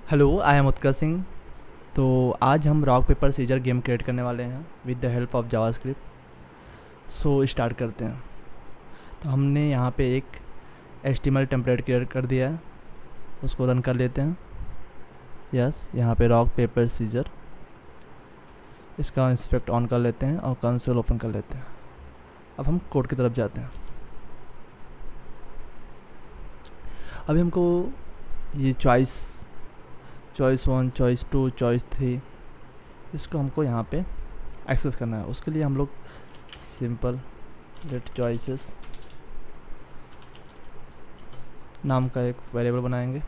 Hello, I am Utkar Singh. तो आज हम rock paper scissor game create करने वाले हैं with the help of JavaScript. So start करते हैं। तो हमने यहाँ पे एक एचटीएमएल टेम्पलेट क्रिएट कर दिया है, उसको रन कर लेते हैं। यस, यहाँ पे रॉक पेपर सीजर, इसका इंस्पेक्ट ऑन कर लेते हैं और कंसोल ओपन कर लेते हैं। अब हम कोड की तरफ जाते हैं। अभी हमको ये चॉइस 1, चॉइस 2, चॉइस 3, इसको हमको यहाँ पे एक्सेस करना है। उसके लिए हम लोग सिंपल लेट चॉइसेस नाम का एक वेरिएबल बनाएंगे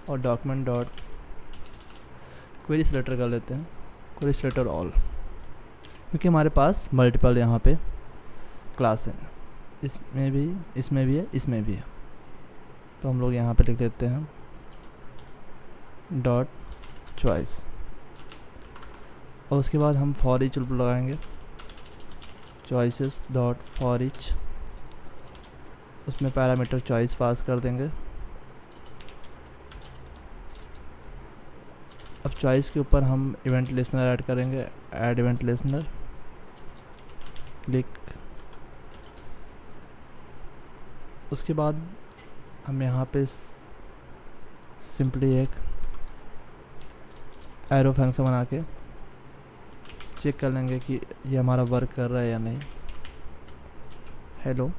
और डॉक्यूमेंट डॉट क्वेरी सिलेक्टर कर लेते हैं, क्वेरी सिलेक्टर ऑल, क्योंकि हमारे पास मल्टीपल यहाँ पे क्लास है, इसमें भी है, इसमें भी है। तो हम लोग यहाँ पे लिख देते हैं डॉट चॉइस, और उसके बाद हम फॉर ईच लगाएंगे, चॉइसेस डॉट फॉर ईच, उसमें पैरामीटर चॉइस पास कर देंगे। अब चॉइस के ऊपर हम इवेंट लिसनर ऐड करेंगे, ऐड इवेंट लिसनर, क्लिक। उसके बाद हम यहाँ पे सिंपली एक एरो फंक्शन बना के चेक कर लेंगे कि ये हमारा वर्क कर रहा है या नहीं। हेलो,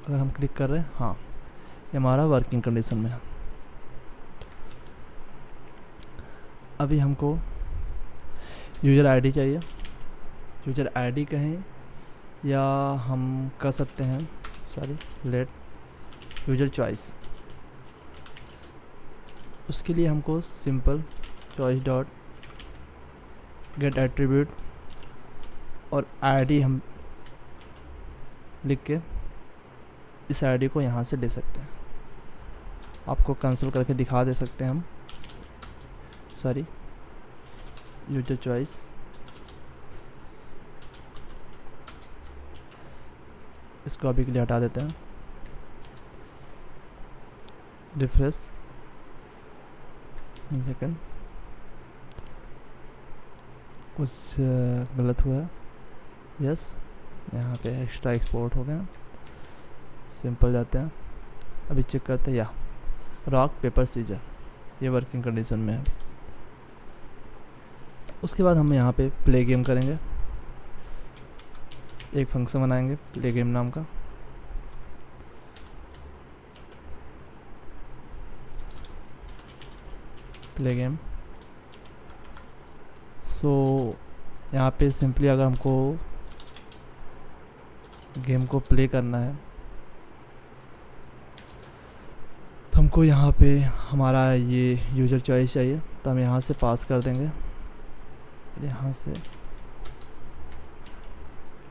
अगर हम क्लिक कर रहे हैं, हाँ, ये हमारा वर्किंग कंडीशन में है। अभी हमको यूज़र आईडी चाहिए। यूज़र आईडी कहें या हम कर सकते हैं लेट यूज़र चॉइस। उसके लिए हमको simple choice dot gate attribute और आईडी हम लिख के इस आईडी को यहाँ से ले सकते हैं। आपको कंसोल करके दिखा दे सकते हैं हम। यूजर चॉइस, इसको अभी के लिए हटा देते हैं। रिफ्रेश, 1 सेकेंड, कुछ गलत हुआ है। यस, यहाँ पे एक्स्ट्रा एक्सपोर्ट हो गया। सिंपल जाते हैं, अभी चेक करते हैं। या रॉक पेपर सीजर ये वर्किंग कंडीशन में है। उसके बाद हम यहाँ पे प्ले गेम करेंगे, एक फंक्शन बनाएंगे प्ले गेम नाम का। प्ले गेम, सो यहाँ पे सिंपली अगर हमको गेम को प्ले करना है तो हमको यहाँ पे हमारा ये यूज़र चॉइस चाहिए, तो हम यहाँ से पास कर देंगे, यहाँ से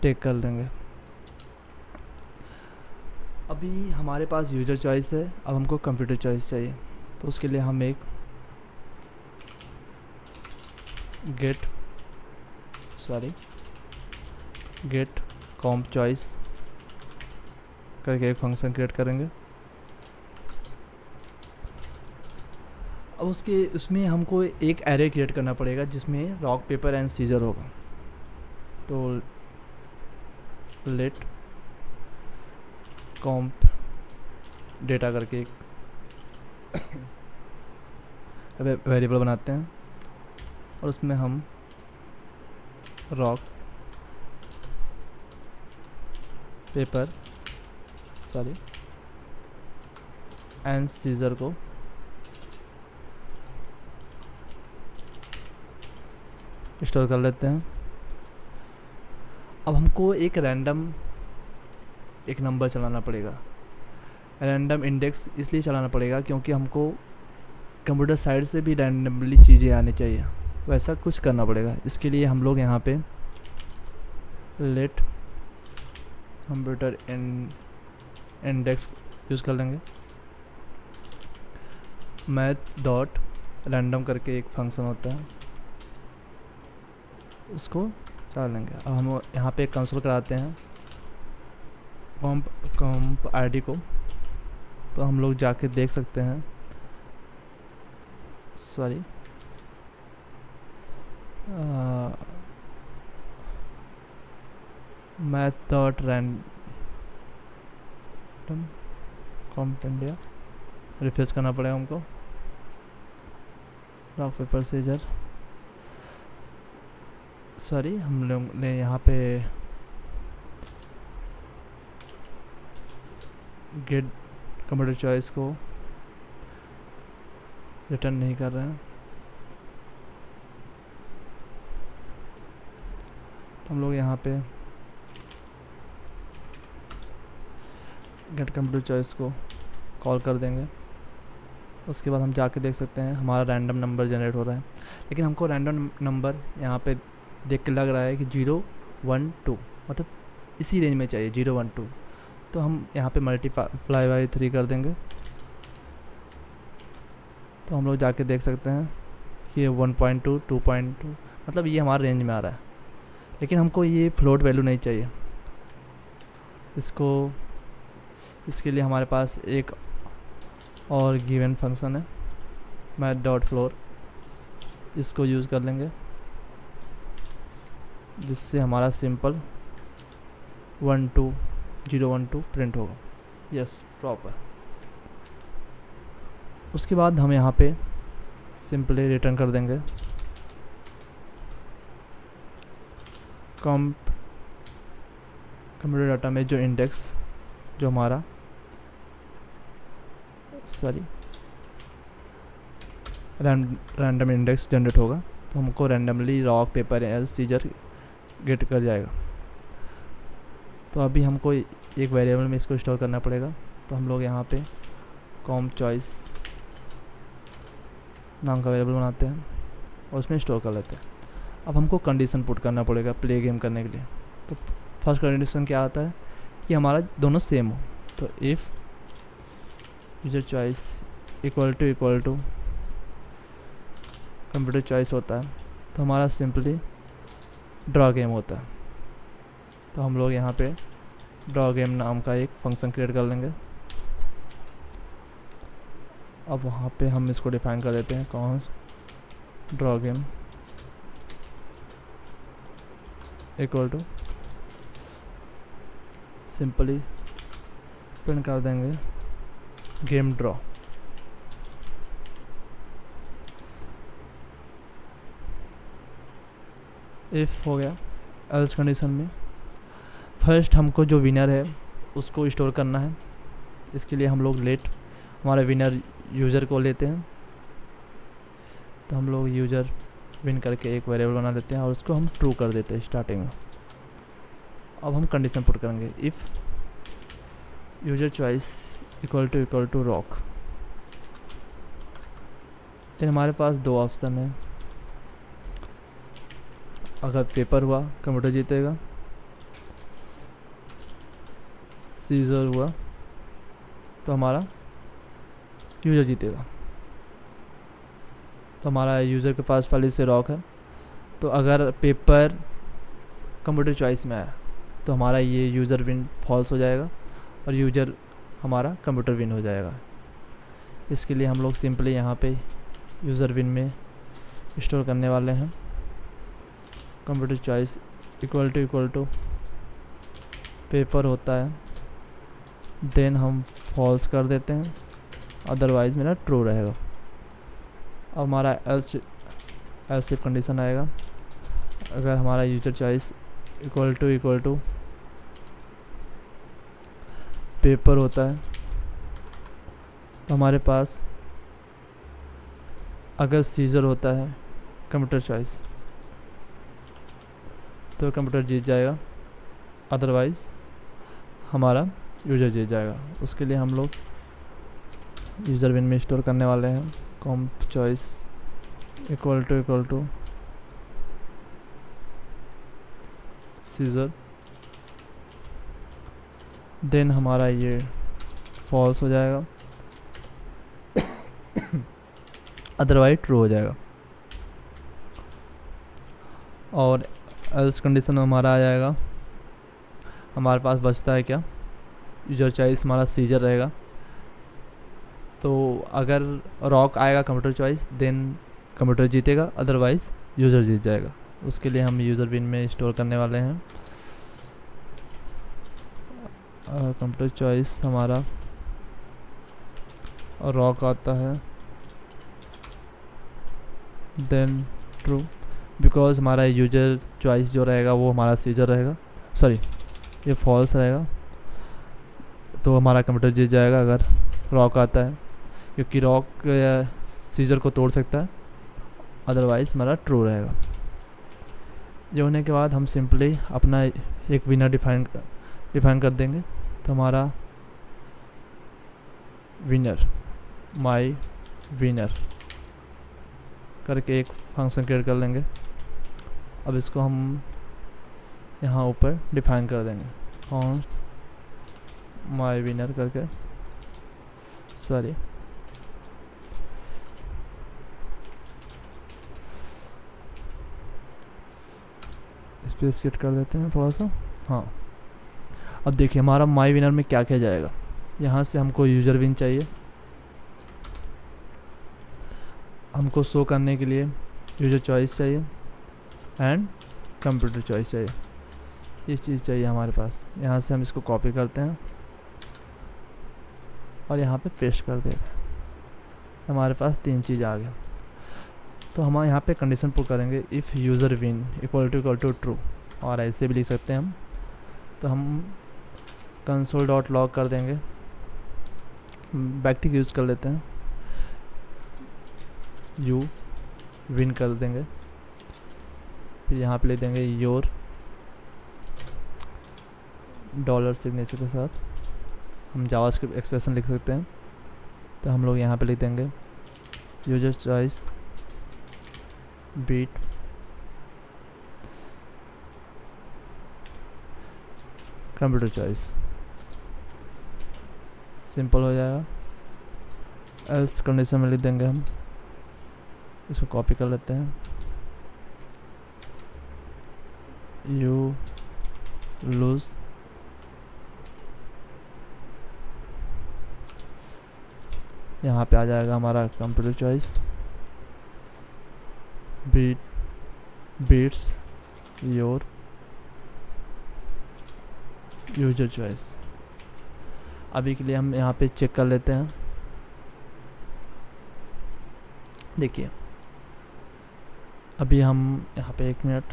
टेक कर लेंगे। अभी हमारे पास यूज़र चॉइस है, अब हमको कंप्यूटर चॉइस चाहिए। तो उसके लिए हम एक गेट कॉम्प चॉइस करके एक फंक्शन क्रिएट करेंगे। अब उसमें हमको एक एरे क्रिएट करना पड़ेगा जिसमें रॉक पेपर एंड सीजर होगा। तो लेट कॉम्प डेटा करके एक वेरिएबल बनाते हैं और उसमें हम रॉक पेपर एंड सीजर को स्टोर कर लेते हैं। अब हमको एक नंबर चलाना पड़ेगा। रैंडम इंडेक्स इसलिए चलाना पड़ेगा क्योंकि हमको कंप्यूटर साइड से भी रैंडमली चीज़ें आनी चाहिए, वैसा कुछ करना पड़ेगा। इसके लिए हम लोग यहाँ पे लेट कंप्यूटर इंडेक्स यूज़ कर लेंगे। मैथ डॉट रैंडम करके एक फंक्शन होता है, उसको चला लेंगे। अब हम यहाँ पे कंसोल कराते हैं कॉम्प आईडी को तो हम लोग जाके देख सकते हैं, सॉरी मैथ डॉट रैंडम कॉम्पेंडिया रिफ्रेश करना पड़ेगा हमको। रॉक पेपर सीजर, सॉरी हम लोग ने यहाँ पे गेट कंप्यूटर चॉइस को रिटर्न नहीं कर रहे हैं। हम लोग यहाँ पे गेट कंप्यूटर चॉइस को कॉल कर देंगे। उसके बाद हम जाके देख सकते हैं हमारा रैंडम नंबर जनरेट हो रहा है, लेकिन हमको रैंडम नंबर यहाँ पे देख के लग रहा है कि 0 1 2, मतलब इसी रेंज में चाहिए 0 1 2। तो हम यहाँ पे मल्टीप्लाई बाई 3 कर देंगे। तो हम लोग जाके देख सकते हैं कि ये 1.2 2.2, मतलब ये हमारे रेंज में आ रहा है। लेकिन हमको ये फ्लोट वैल्यू नहीं चाहिए। इसके लिए हमारे पास एक और गिवन फंक्शन है मैथ डॉट फ्लोर, इसको यूज़ कर लेंगे, जिससे हमारा सिंपल 1 2 0 1 2 प्रिंट होगा। Yes, proper. उसके बाद हम यहाँ पे सिंपली रिटर्न कर देंगे कंप्यूटर डाटा में जो इंडेक्स जो हमारा रैंडम इंडेक्स जनरेट होगा, तो हमको randomly rock paper as scissor get कर जाएगा। तो अभी हमको एक वेरिएबल में इसको स्टोर करना पड़ेगा। तो हम लोग यहाँ पे कॉम चॉइस नाम का वेरिएबल बनाते हैं और उसमें स्टोर कर लेते हैं। अब हमको कंडीशन पुट करना पड़ेगा प्ले गेम करने के लिए। तो फर्स्ट कंडीशन क्या आता है कि हमारा दोनों सेम हो। तो if user choice equal to computer choice होता है, तो हमारा सिंपली ड्रॉ गेम होता है। तो हम लोग यहाँ पे ड्रॉ गेम नाम का एक फंक्शन क्रिएट कर लेंगे। अब वहाँ पे हम इसको डिफाइन कर देते हैं कौन draw game equal to simply print कर देंगे गेम ड्रॉ। इफ़ हो गया। एल्स कंडीशन में फर्स्ट हमको जो विनर है उसको स्टोर करना है। इसके लिए हम लोग लेट हमारा विनर यूज़र को लेते हैं। तो हम लोग यूज़र विन करके एक वेरिएबल बना लेते हैं और उसको हम ट्रू कर देते हैं स्टार्टिंग में। अब हम कंडीशन पुट करेंगे if user choice equal to rock. फिर हमारे पास दो ऑप्शन है, अगर पेपर हुआ कंप्यूटर जीतेगा, सीजर हुआ तो हमारा यूज़र जीतेगा। तो हमारा यूज़र के पास पहले से रॉक है, तो अगर पेपर कंप्यूटर चॉइस में आया तो हमारा ये यूज़र विन फॉल्स हो जाएगा और यूज़र हमारा कंप्यूटर विन हो जाएगा। इसके लिए हम लोग सिंपली यहाँ पे यूज़र विन में स्टोर करने वाले हैं computer choice equal to paper होता है, देन हम फॉल्स कर देते हैं, अदरवाइज़ मेरा ट्रू रहेगा। अब हमारा एल्स इफ कंडीशन आएगा, अगर हमारा user choice equal to paper होता है तो हमारे पास अगर सीजर होता है कंप्यूटर चॉइस तो कंप्यूटर जीत जाएगा, अदरवाइज़ हमारा यूज़र जीत जाएगा। उसके लिए हम लोग यूज़र विन में स्टोर करने वाले हैं comp choice equal to scissor, then हमारा ये फॉल्स हो जाएगा, अदरवाइज ट्रू हो जाएगा। और एल्स कंडीशन में हमारा आ जाएगा, हमारे पास बचता है क्या, यूज़र चॉइस हमारा सीजर रहेगा, तो अगर रॉक आएगा कंप्यूटर चॉइस देन कंप्यूटर जीतेगा, अदरवाइज़ यूज़र जीत जाएगा। उसके लिए हम यूज़र बिन में स्टोर करने वाले हैं। कंप्यूटर चॉइस हमारा रॉक आता है देन ट्रू, बिकॉज हमारा यूजर चॉइस जो रहेगा वो हमारा सीजर रहेगा, सॉरी ये फॉल्स रहेगा, तो हमारा कंप्यूटर जीत जाएगा अगर रॉक आता है, क्योंकि रॉक सीजर को तोड़ सकता है, अदरवाइज़ हमारा ट्रू रहेगा। ये होने के बाद हम सिंपली अपना एक विनर डिफाइन कर देंगे। तो हमारा विनर माई विनर करके एक फंक्शन क्रिएट कर लेंगे। अब इसको हम यहाँ ऊपर डिफाइन कर देंगे कॉन्स्ट माई विनर करके, सॉरी स्पेस क्रिएट कर देते हैं थोड़ा सा। हाँ, अब देखिए हमारा माई विनर में क्या क्या जाएगा। यहाँ से हमको यूज़र विन चाहिए, हमको शो करने के लिए यूज़र चॉइस चाहिए एंड कंप्यूटर चॉइस चाहिए, ये चीज़ चाहिए हमारे पास। यहाँ से हम इसको कॉपी करते हैं और यहाँ पे पेस्ट कर देते हैं, हमारे पास 3 चीज़ आ गया। तो हम यहाँ पे कंडीशन पुट करेंगे if user win equal to true, और ऐसे भी लिख सकते हैं हम। तो हम कंसोल डॉट लॉग कर देंगे, बैकटिक यूज़ कर लेते हैं, यू विन कर देंगे, फिर यहाँ पे ले देंगे योर डॉलर सिग्नेचर के साथ हम जावास्क्रिप्ट एक्सप्रेशन लिख सकते हैं। तो हम लोग यहाँ पे लिख देंगे user choice beat computer choice, simple हो जाएगा। एल्स कंडीशन में लिख देंगे हम, इसको कॉपी कर लेते हैं, यू लूज यहाँ पे आ जाएगा हमारा computer choice beats your user choice. अभी के लिए हम यहाँ पे चेक कर लेते हैं। देखिए अभी हम यहाँ पे 1 मिनट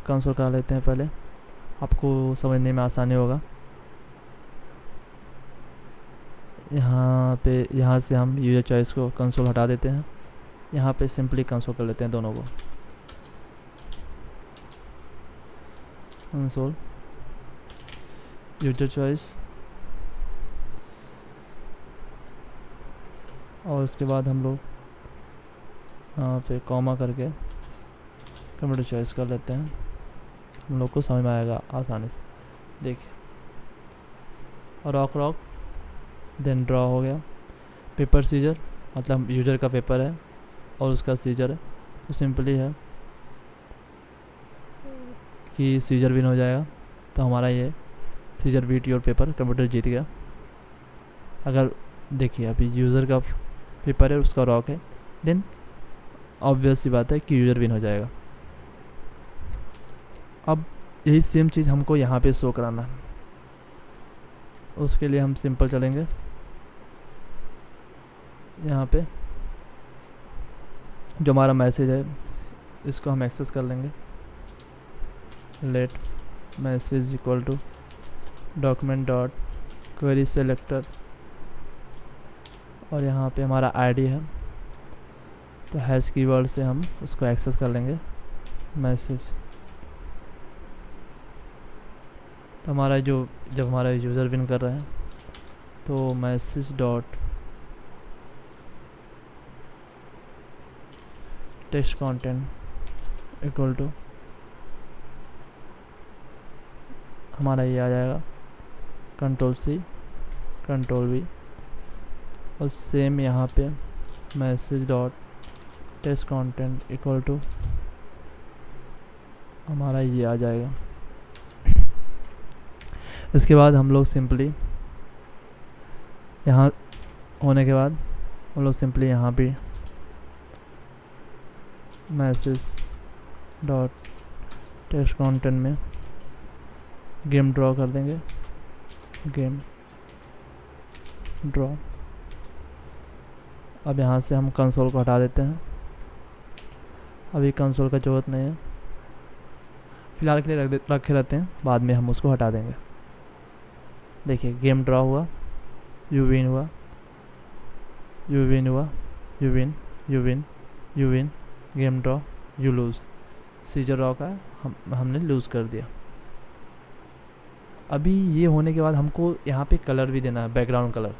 कंसोल कर लेते हैं, पहले आपको समझने में आसानी होगा। यहाँ से हम यूजर चॉइस को कंसोल हटा देते हैं, यहाँ पे सिंपली कंसोल कर लेते हैं दोनों को, कंसोल यूजर चॉइस, और उसके बाद हम लोग यहाँ पे कॉमा करके कंप्यूटर चॉइस कर लेते हैं, हम लोग को समझ में आएगा आसानी से। देखिए रॉक देन ड्रॉ हो गया। पेपर सीजर मतलब यूजर का पेपर है और उसका सीजर है, तो सिंपली है कि सीजर विन हो जाएगा। तो हमारा ये scissor beat your paper, computer जीत गया। अगर देखिए अभी यूज़र का पेपर है, उसका रॉक है, देन ऑब्वियस सी बात है कि यूज़र विन हो जाएगा। अब यही सेम चीज़ हमको यहाँ पे शो कराना है, उसके लिए हम सिंपल चलेंगे यहाँ पे जो हमारा मैसेज है इसको हम एक्सेस कर लेंगे, let message equal to document dot query selector, और यहाँ पे हमारा आईडी है, तो हैश कीवर्ड से हम उसको एक्सेस कर लेंगे मैसेज। तो हमारा जब हमारा यूज़र विन कर रहा है तो message dot text content equal to हमारा ये आ जाएगा Ctrl+C Ctrl+V, और सेम यहाँ पे message dot text content equal to हमारा ये आ जाएगा। इसके बाद हम लोग सिंपली यहाँ होने के बाद हम लोग सिंपली यहाँ पे मैसेज डॉट टेक्स्ट कंटेंट में गेम ड्रॉ कर देंगे, गेम ड्रॉ। अब यहाँ से हम कंसोल को हटा देते हैं, अभी कंसोल का ज़रूरत नहीं है, फ़िलहाल के लिए रखे रहते हैं, बाद में हम उसको हटा देंगे। देखिए गेम ड्रॉ हुआ, यू विन हुआ, यू विन हुआ, you win, you win, you win, game draw, you lose. Scissor draw का हमने लूज़ कर दिया। अभी ये होने के बाद हमको यहाँ पे कलर भी देना है, बैकग्राउंड कलर,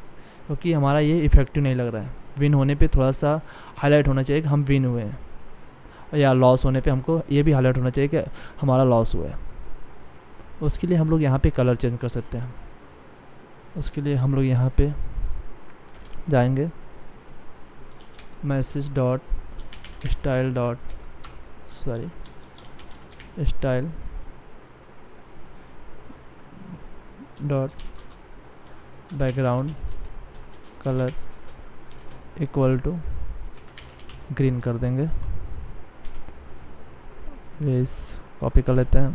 क्योंकि हमारा ये इफ़ेक्टिव नहीं लग रहा है। विन होने पे थोड़ा सा हाईलाइट होना चाहिए कि हम विन हुए हैं, या लॉस होने पे हमको ये भी हाईलाइट होना चाहिए कि हमारा लॉस हुआ है। उसके लिए हम लोग यहाँ पे कलर चेंज कर सकते हैं। उसके लिए हम लोग यहाँ पे जाएंगे, message dot style dot style dot background colour equal to green कर देंगे। वेस कॉपी कर लेते हैं,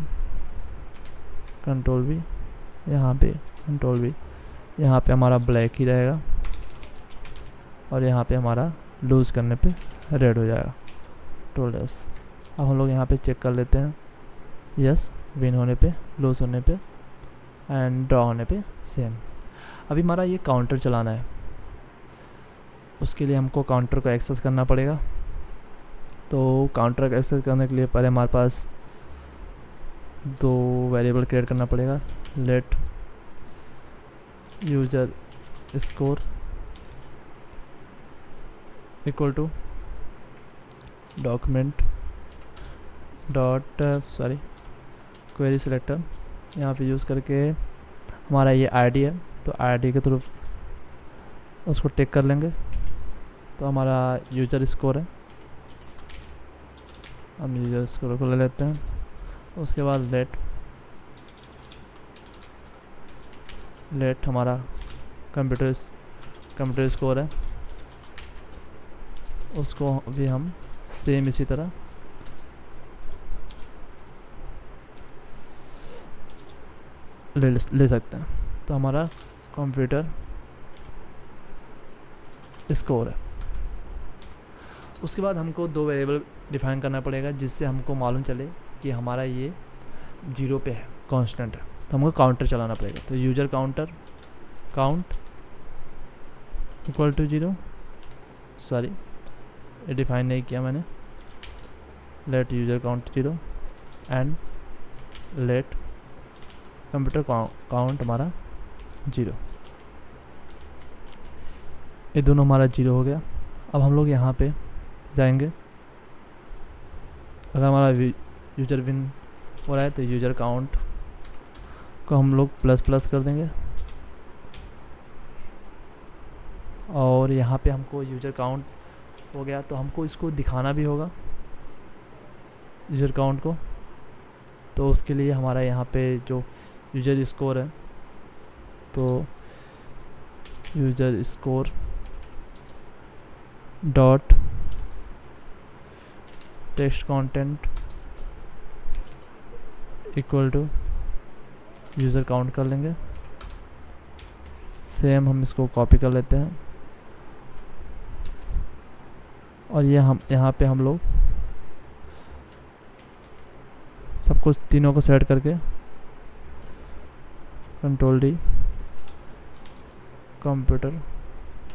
कंट्रोल V, यहाँ पे कंट्रोल V, यहाँ पे हमारा ब्लैक ही रहेगा और यहाँ पे हमारा लूज़ करने पे रेड हो जाएगा, टोल्डर्स। अब हम लोग यहाँ पे चेक कर लेते हैं, यस, विन होने पे, लूज़ होने पे एंड ड्रॉ होने पे सेम। अभी हमारा ये काउंटर चलाना है, उसके लिए हमको काउंटर को एक्सेस करना पड़ेगा। तो काउंटर को एक्सेस करने के लिए पहले हमारे पास 2 वेरिएबल क्रिएट करना पड़ेगा। Let user score equal to document dot query selector, यहाँ पे यूज़ करके हमारा ये आईडी है, तो आईडी के थ्रू उसको टेक कर लेंगे। तो हमारा यूजर स्कोर है, हम यूजर स्कोर को ले लेते हैं। उसके बाद लेट हमारा कंप्यूटर स्कोर है, उसको भी हम सेम इसी तरह ले सकते हैं। तो हमारा कंप्यूटर स्कोर है। उसके बाद हमको 2 वेरिएबल डिफाइन करना पड़ेगा, जिससे हमको मालूम चले कि हमारा ये 0 पे है, कांस्टेंट है। तो हमको काउंटर चलाना पड़ेगा। तो यूजर काउंट इक्वल टू 0, ये डिफाइन नहीं किया मैंने। Let user count 0 and let computer count हमारा 0। ये दोनों हमारा 0 हो गया। अब हम लोग यहाँ पे जाएंगे, अगर हमारा यूजर विन हो रहा है तो यूजर काउंट को हम लोग ++ कर देंगे। और यहाँ पे हमको यूजर काउंट हो गया, तो हमको इसको दिखाना भी होगा यूजर काउंट को। तो उसके लिए हमारा यहाँ पे जो यूजर स्कोर है, तो user score dot text content equal to user count कर लेंगे। सेम हम इसको कॉपी कर लेते हैं और ये हम यहाँ पे हम लोग सब कुछ तीनों को सेलेक्ट करके कंट्रोल D कंप्यूटर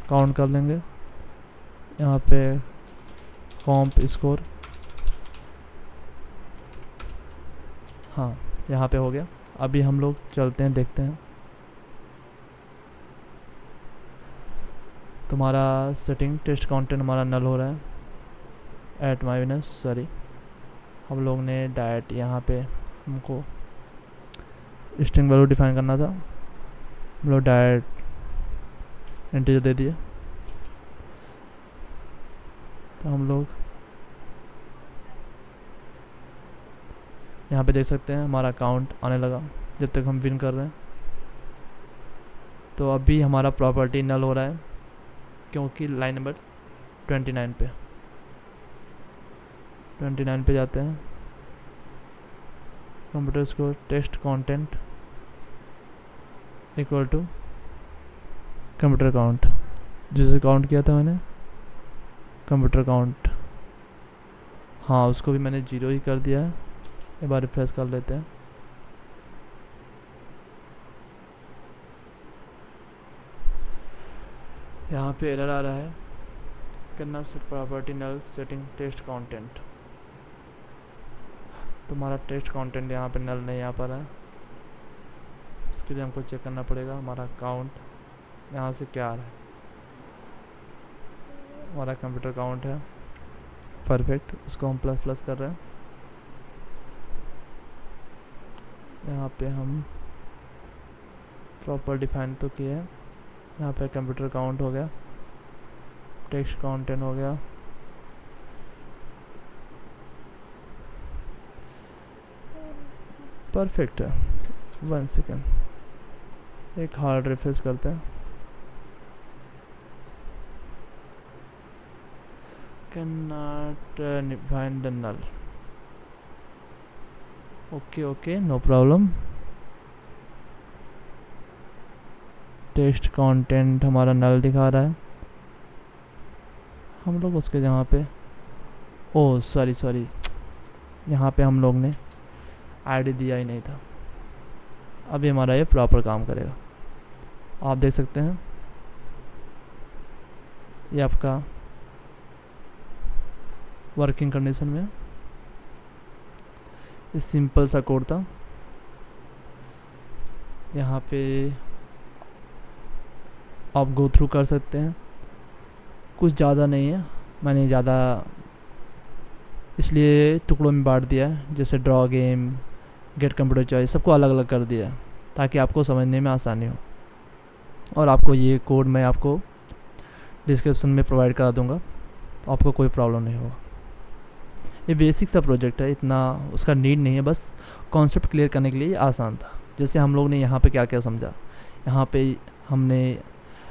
काउंट कर लेंगे। यहाँ पे कॉम्प स्कोर, हाँ यहाँ पे हो गया। अभी हम लोग चलते हैं, देखते हैं। तुम्हारा सेटिंग टेस्ट कंटेंट हमारा नल हो रहा है एट माइनस हम लोग ने डायरेक्ट यहाँ पे हमको स्ट्रिंग वैल्यू डिफाइन करना था, हम लोग डायरेक्ट इंटीजर दे दिए। तो हम लोग यहाँ पे देख सकते हैं हमारा काउंट आने लगा जब तक हम विन कर रहे हैं। तो अभी हमारा प्रॉपर्टी नल हो रहा है क्योंकि लाइन नंबर 29 पे जाते हैं। Computer score test content equal to computer count, जिसे काउंट किया था मैंने कंप्यूटर काउंट, हाँ उसको भी मैंने 0 ही कर दिया है। एक बार रिफ्रेश कर लेते हैं। यहाँ पे एरर आ रहा है, करना सेट प्रॉपर्टी नल सेटिंग टेस्ट कंटेंट। तुम्हारा टेस्ट कंटेंट यहाँ पे नल नहीं आ पा रहा है, इसके लिए हमको चेक करना पड़ेगा हमारा काउंट यहाँ से क्या आ रहा है। हमारा कंप्यूटर काउंट है परफेक्ट, इसको हम प्लस प्लस कर रहे हैं। यहाँ पे हम प्रॉपर डिफाइन तो किया है। यहाँ पे कंप्यूटर काउंट हो गया, टेक्स्ट कंटेंट हो गया, परफेक्ट है। 1 सेकेंड, एक हार्ड रिफ्रेश करते हैं। Can not find the null, okay no problem. Text content हमारा नल दिखा रहा है, हम लोग उसके जहाँ पे ओह सॉरी यहाँ पे हम लोग ने आईडी दिया ही नहीं था। अभी हमारा ये प्रॉपर काम करेगा, आप देख सकते हैं। ये आपका वर्किंग कंडीशन में ये सिंपल सा कोड था। यहाँ पे आप गो थ्रू कर सकते हैं, कुछ ज़्यादा नहीं है, मैंने ज़्यादा इसलिए टुकड़ों में बांट दिया है, जैसे draw game, get computer choice, सबको अलग अलग कर दिया ताकि आपको समझने में आसानी हो। और आपको ये कोड मैं आपको डिस्क्रिप्शन में प्रोवाइड करा दूंगा, तो आपको कोई प्रॉब्लम नहीं होगा। ये बेसिक सा प्रोजेक्ट है, इतना उसका नीड नहीं है, बस कॉन्सेप्ट क्लियर करने के लिए आसान था। जैसे हम लोग ने यहाँ पे क्या क्या समझा, यहाँ पे हमने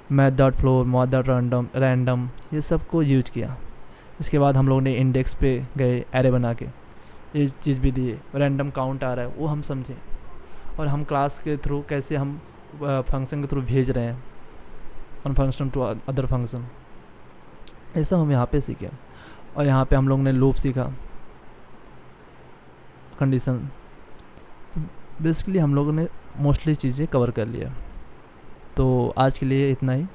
मैथ फ्लोर, मैथ रैंडम ये सब को यूज किया। इसके बाद हम लोग ने इंडेक्स पे गए, एरे बना के ये चीज़ भी दिए, रैंडम काउंट आ रहा है वो हम समझे, और हम क्लास के थ्रू कैसे हम फंक्शन के थ्रू भेज रहे हैं one function to other function, ये सब हम यहाँ पे सीखे। और यहाँ पे हम लोग ने लूप सीखा, कंडीशन। तो बेसिकली हम लोगों ने मोस्टली चीज़ें कवर कर लिया। तो आज के लिए इतना ही।